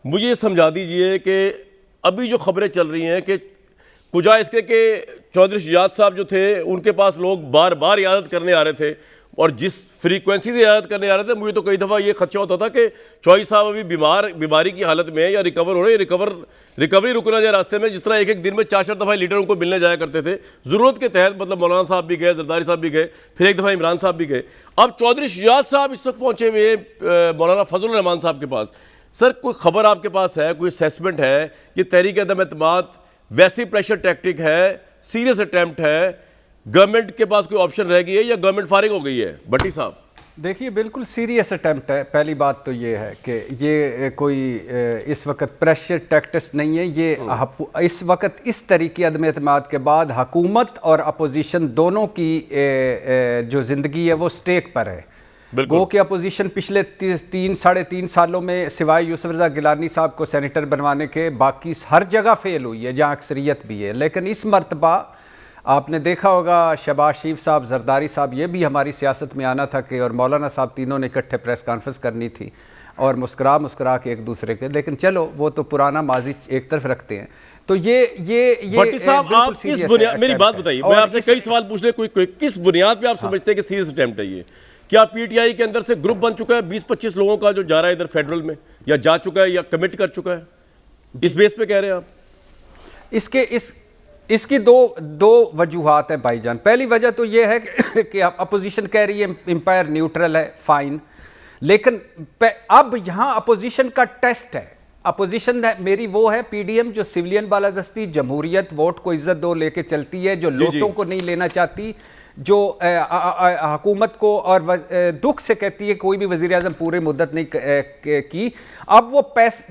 मुझे ये समझा दीजिए कि अभी जो खबरें चल रही हैं कि कुजा इसके कि चौधरी शुजात साहब जो थे उनके पास लोग बार बार इयादत करने आ रहे थे और जिस फ्रीक्वेंसी से इयादत करने आ रहे थे, मुझे तो कई दफ़ा ये खदशा होता था कि चौधरी साहब अभी बीमारी की हालत में है या रिकवर हो रहे हैं, रिकवरी रुकना जाए रास्ते में। जिस तरह एक एक दिन में 4-4 दफ़ा लीडर उनको मिलने जाया करते थे ज़रूरत के तहत, मतलब मौलाना साहब भी गए, जरदारी साहब भी गए, फिर एक दफ़ा इमरान साहब भी गए। अब चौधरी शुजात साहब इस वक्त पहुँचे हुए मौलाना फजल रहमान साहब के पास। सर, कोई खबर आपके पास है, कोई असेसमेंट है कि तहरीक अदम एतमाद वैसी प्रेशर टैक्टिक है, सीरियस अटैम्प्ट है, गवर्नमेंट के पास कोई ऑप्शन रह गई है या गवर्नमेंट फारिग हो गई है? भट्टी साहब, देखिए, बिल्कुल सीरियस अटैम्प्ट है। पहली बात तो ये है कि ये कोई इस वक्त प्रेशर टैक्टिक्स नहीं है। ये इस वक्त इस तरीके अदम एतमाद के बाद हुकूमत और अपोजिशन दोनों की जो ज़िंदगी है वो स्टेक पर है। वो कि अपोजिशन पिछले 3-3.5 सालों में सिवाय यूसुफ रज़ा गिलानी साहब को सेनेटर बनवाने के बाकी हर जगह फेल हुई है जहाँ अक्सरियत भी है। लेकिन इस मरतबा आपने देखा होगा शहबाज शरीफ साहब, जरदारी साहब, ये भी हमारी सियासत में आना था कि, और मौलाना साहब, तीनों ने इकट्ठे प्रेस कॉन्फ्रेंस करनी थी और मुस्कुरा के एक दूसरे के। लेकिन चलो वो तो पुराना माजी एक तरफ रखते हैं। तो ये भट्टी साहब, आप किस बुनियाद, मेरी बात बताइए, मैं आपसे कई सवाल पूछने, कोई किस बुनियाद पे आप समझते हैं कि सीरियस अटेम्प्ट है ये? क्या पीटीआई के अंदर से ग्रुप बन चुका है 20-25 लोगों का जो जा रहा है इधर फेडरल में, या जा चुका है या कमिट कर चुका है? इस बेस पे कह रहे हैं आप? इसकी दो वजूहात हैं भाईजान। पहली वजह तो ये है कि अपोजिशन कह रही है एम्पायर न्यूट्रल है, फाइन। लेकिन अब यहाँ अपोजिशन का टेस्ट है। अपोजिशन मेरी वो है पीडीएम जो सिविलियन बालादस्ती, जमहूरियत, वोट को इज्जत दो लेके चलती है, जो लोटों को नहीं लेना चाहती, जो हुकूमत को और दुख से कहती है कोई भी वज़ीर आज़म पूरी मुद्दत नहीं की। अब वो पैसे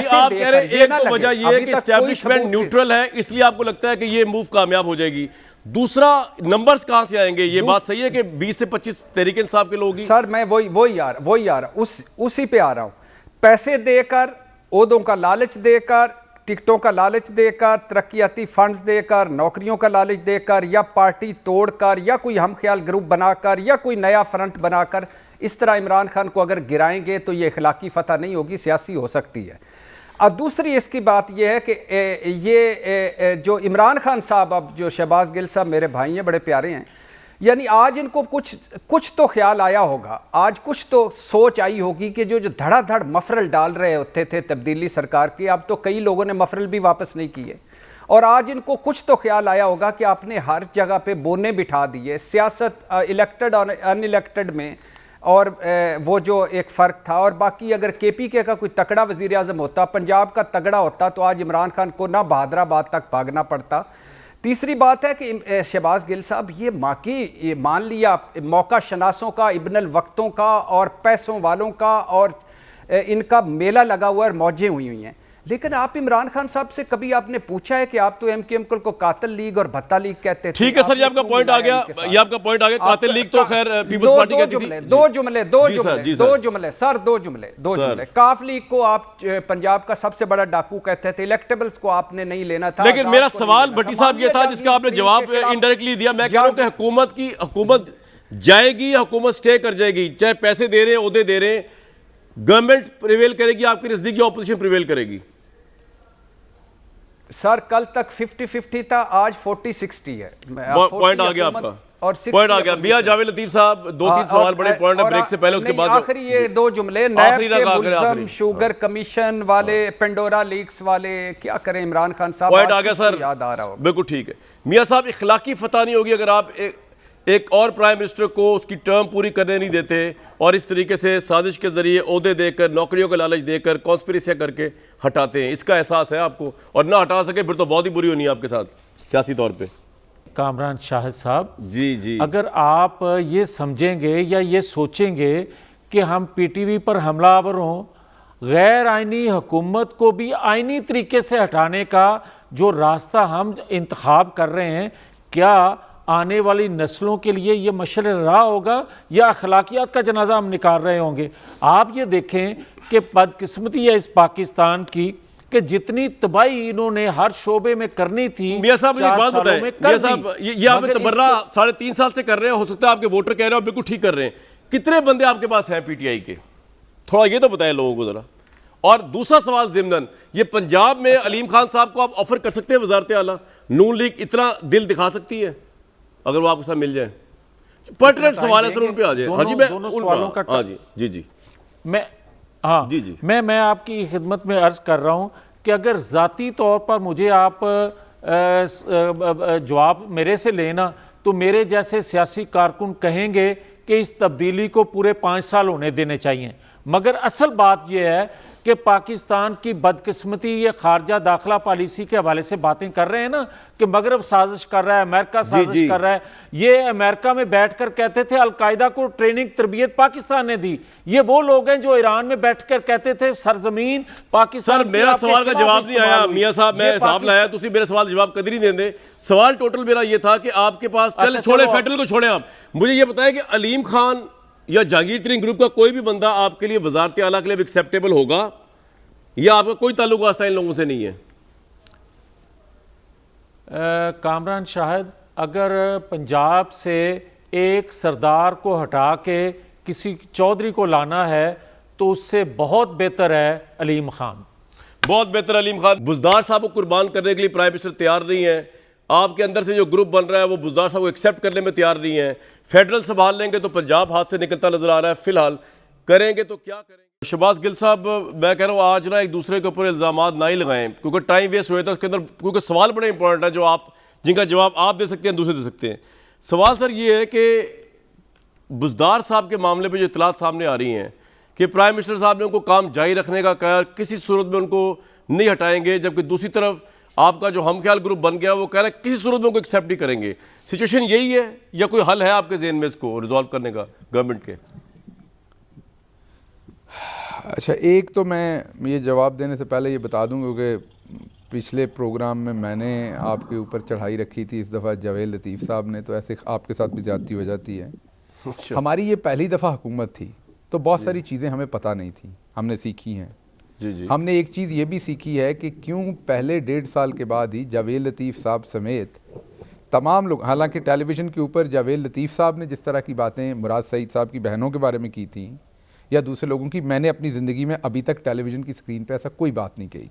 आप कह रहे हैं, एक तो वजह ये है कि एस्टैब्लिशमेंट न्यूट्रल है, इसलिए आपको लगता है कि ये मूव कामयाब हो जाएगी। दूसरा, नंबर्स कहां से आएंगे? ये बात सही है कि 20 से 25 तहरीक इंसाफ के लोग ही? सर, मैं वही यार उसी पे आ रहा हूं। पैसे देकर, ओहदों का लालच देकर, टिकटों का लालच देकर, तरक्याती फंड्स देकर, नौकरियों का लालच देकर, या पार्टी तोड़कर, या कोई हम ख्याल ग्रुप बनाकर, या कोई नया फ्रंट बनाकर इस तरह इमरान खान को अगर गिराएंगे तो ये इखलाकी फतह नहीं होगी, सियासी हो सकती है। और दूसरी इसकी बात यह है कि ये जो इमरान खान साहब, अब जो शहबाज गिल साहब मेरे भाई हैं, बड़े प्यारे हैं, यानी आज इनको कुछ तो ख्याल आया होगा, आज कुछ तो सोच आई होगी कि जो धड़ाधड़ मफरल डाल रहे होते थे तब्दीली सरकार की, अब तो कई लोगों ने मफरल भी वापस नहीं किए। और आज इनको कुछ तो ख्याल आया होगा कि आपने हर जगह पे बोने बिठा दिए सियासत, इलेक्टेड और अनइलेक्टेड में, और वो जो एक फ़र्क था। और बाकी अगर केपीके का कोई तगड़ा वज़ीर आज़म होता, पंजाब का तगड़ा होता, तो आज इमरान खान को ना बहादराबाद तक भागना पड़ता। तीसरी बात है कि शहबाज गिल साहब, ये मान लिया मौका शनासों का, इब्नल वक्तों का और पैसों वालों का, और इनका मेला लगा हुआ है, मौजें हुई हैं। लेकिन आप इमरान खान साहब से कभी आपने पूछा है कि आप तो एमकेएम को कातिल लीग और भत्ता लीग कहते थे? ठीक है सर, ये आपका पॉइंट आ गया, ये आपका पॉइंट आ गया। कातिल लीग तो खैर पीपल्स पार्टी कहती थी। दो जुमले। काफ लीग को आप पंजाब का सबसे बड़ा डाकू कहते थे, इलेक्टेबल्स को आपने नहीं लेना था। लेकिन मेरा सवाल भट्टी साहब ये था जिसका आपने जवाब इनडायरेक्टली दिया। मैं कह रहा हूं कि हुकूमत जाएगी, हुकूमत स्टे कर जाएगी, चाहे पैसे दे रहे हैं, ओहदे दे रहे हैं, गवर्नमेंट प्रिवेल करेगी आपके नजदीक, या ऑपोजिशन प्रिवेल करेगी? सर, कल तक 50-50 था, आज 40-60 है। पॉइंट आ गया आपका, और पॉइंट आ गया। मियां जावेद लतीफ साहब, 2-3 सवाल बड़े पॉइंट है ब्रेक से पहले, उसके बाद आखिरी ये 2 जुमले, नैब के मुल्ज़म, शुगर कमीशन वाले, पेंडोरा लीक्स वाले, क्या करें इमरान खान साहब? पॉइंट आ गया सर, याद आ रहा होगा। बिल्कुल ठीक है। मियां साहब, इखलाकी फतह नहीं होगी अगर आप एक और प्राइम मिनिस्टर को उसकी टर्म पूरी करने नहीं देते और इस तरीके से साजिश के जरिए ओहदे देकर, नौकरियों का लालच देकर, कॉन्स्पिरेसियां करके हटाते हैं? इसका एहसास है आपको? और ना हटा सके फिर तो बहुत ही बुरी होनी है आपके साथ सियासी तौर पे। कामरान शाहिद साहब, जी, अगर आप ये समझेंगे या ये सोचेंगे कि हम पीटीवी पर हमलावर हों, गैर आइनी हुकूमत को भी आइनी तरीके से हटाने का जो रास्ता हम इंतखाब कर रहे हैं, क्या आने वाली नस्लों के लिए ये मशर राह होगा या अखलाकियात का जनाजा हम निकाल रहे होंगे? आप ये देखें कि बदकिस्मती है इस पाकिस्तान की कि जितनी तबाही इन्होंने हर शोबे में करनी थी। मियां साहब, मुझे एक बात बताएं, मियां साहब, ये आप तबर्रा 3.5 साल से कर रहे हैं, हो सकता है आपके वोटर कह रहे हो बिल्कुल ठीक कर रहे हैं, कितने बंदे आपके पास हैं पीटीआई के? थोड़ा ये तो बताएं लोगों को जरा। और दूसरा सवाल ज़िम्नन, ये पंजाब में अलीम खान साहब को आप ऑफर कर सकते हैं वजारत आला? नून लीग इतना दिल दिखा सकती है अगर वो आपके साथ मिल जाए? पर्टिनेंट सवाल है सर, उन पे आ जाए। हाँ जी, मैं दोनों सवालों का हाँ जी जी जी जी मैं आपकी खिदमत में अर्ज कर रहा हूं कि अगर ज़ाती तौर पर मुझे आप जवाब मेरे से लेना, तो मेरे जैसे सियासी कारकुन कहेंगे कि इस तब्दीली को पूरे 5 साल होने देने चाहिए। मगर असल बात यह है कि पाकिस्तान की बदकिस्मती ये खारजा दाखिला पॉलिसी के हवाले से बातें कर रहे हैं ना कि मगरब साजिश कर रहा है, अमेरिका साजिश कर रहा है। ये अमेरिका में बैठकर कहते थे अलकायदा को ट्रेनिंग तरबियत पाकिस्तान ने दी। ये वो लोग हैं जो ईरान में बैठकर कहते थे सरजमीन पाकिस्तान। सर मेरा सवाल का जवाब नहीं आया मियां साहब, मैं हिसाब लाया, तुसी मेरे सवाल जवाब कदर ही देंदे। सवाल टोटल मेरा ये था कि आपके पास, चल छोड़े फेडरल को छोड़े, आप मुझे ये बताएं कि अलीम खान या जहांगीर तरीन ग्रुप का कोई भी बंदा आपके लिए वजारत आला के लिए एक्सेप्टेबल होगा, या आपका कोई ताल्लुक वास्ता इन लोगों से नहीं है? कामरान शाहिद, अगर पंजाब से एक सरदार को हटा के किसी चौधरी को लाना है तो उससे बहुत बेहतर है अलीम खान। बहुत बेहतर अलीम खान। बुजदार साहब को कुर्बान करने के लिए प्राइम मिनिस्टर तैयार नहीं है। आपके अंदर से जो ग्रुप बन रहा है वो बुजदार साहब को एक्सेप्ट करने में तैयार नहीं है। फेडरल संभाल लेंगे तो पंजाब हाथ से निकलता नजर आ रहा है, फिलहाल करेंगे तो क्या करेंगे? शहबाज गिल साहब, मैं कह रहा हूँ आज ना एक दूसरे के ऊपर इल्ज़ामात ना ही लगाएं, क्योंकि टाइम वेस्ट हुए था उसके अंदर, क्योंकि सवाल बड़े इंपॉर्टेंट है जो आप, जिनका जवाब आप दे सकते हैं, दूसरे दे सकते हैं। सवाल सर ये है कि बुजदार साहब के मामले पर जो इतलात सामने आ रही हैं कि प्राइम मिनिस्टर साहब ने उनको काम जारी रखने का कहा, किसी सूरत में उनको नहीं हटाएंगे, जबकि दूसरी तरफ आपका जो हम ख्याल ग्रुप बन गया वो कह रहा है किसी सूरत में उनको एक्सेप्ट नहीं करेंगे। सिचुएशन यही है या कोई हल है आपके ज़हन में इसको रिजॉल्व करने का गवर्नमेंट के? अच्छा, एक तो मैं ये जवाब देने से पहले ये बता दूं, क्योंकि पिछले प्रोग्राम में मैंने आपके ऊपर चढ़ाई रखी थी, इस दफ़ा जावेद लतीफ़ साहब ने, तो ऐसे आपके साथ भी ज़्यादती हो जाती है। अच्छा। हमारी ये पहली दफ़ा हुकूमत थी तो बहुत सारी चीज़ें हमें पता नहीं थी, हमने सीखी हैं। जी जी। हमने एक चीज़ ये भी सीखी है कि क्यों पहले 1.5 साल के बाद ही जावेद लतीफ़ साहब समेत तमाम लोग, हालांकि टेलीविज़न के ऊपर जावेद लतीफ़ साहब ने जिस तरह की बातें मुराद सईद साहब की बहनों के बारे में की थी या दूसरे लोगों की, मैंने अपनी ज़िंदगी में अभी तक टेलीविज़न की स्क्रीन पे ऐसा कोई बात नहीं कही।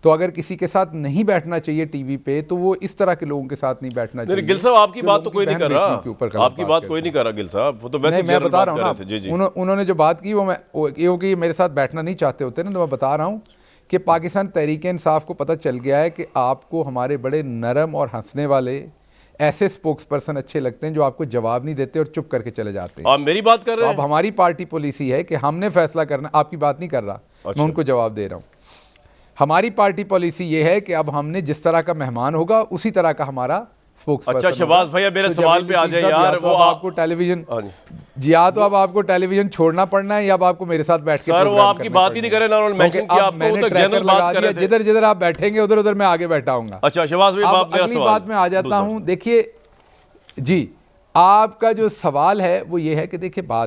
तो अगर किसी के साथ नहीं बैठना चाहिए टीवी पे तो वो इस तरह के लोगों के साथ नहीं बैठना चाहिए। गिल साहब आपकी बात तो कोई नहीं कर रहा, आपकी बात कोई नहीं कर रहा गिल साहब, वो तो वैसे मैं बता रहा हूँ ना, जी जी। उन्होंने जो बात की वो मैं क्योंकि मेरे साथ बैठना नहीं चाहते होते ना, तो मैं बता रहा हूँ कि पाकिस्तान तहरीक इंसाफ को पता चल गया है कि आपको हमारे बड़े नरम और हंसने वाले ऐसे स्पोक्स पर्सन अच्छे लगते हैं जो आपको जवाब नहीं देते और चुप करके चले जाते हैं। आप मेरी बात कर रहे हैं? अब हमारी पार्टी पॉलिसी है कि हमने फैसला करना, आपकी बात नहीं कर रहा, मैं उनको जवाब दे रहा हूँ। हमारी पार्टी पॉलिसी ये है कि अब हमने जिस तरह का मेहमान होगा उसी तरह का हमारा स्पोक्स पर्सन। अच्छा शहबाज भैया मेरे सवाल पे आ जाए यार, वो आपको टेलीविजन जी, या तो अब आपको टेलीविजन छोड़ना पड़ना है या अब आपको मेरे साथ बैठ के सर वो आपकी बात ही नहीं करे ना, उन्होंने मेंशन किया आपको, तो जनरल बात कर रहे थे। जिधर जिधर आप बैठेंगे उधर उधर मैं आगे बैठा हूंगा। अच्छा शहबाज भाई, अगली बात में आ जाता हूं। देखिए जी, आपका जो सवाल है वो ये है कि देखिए बात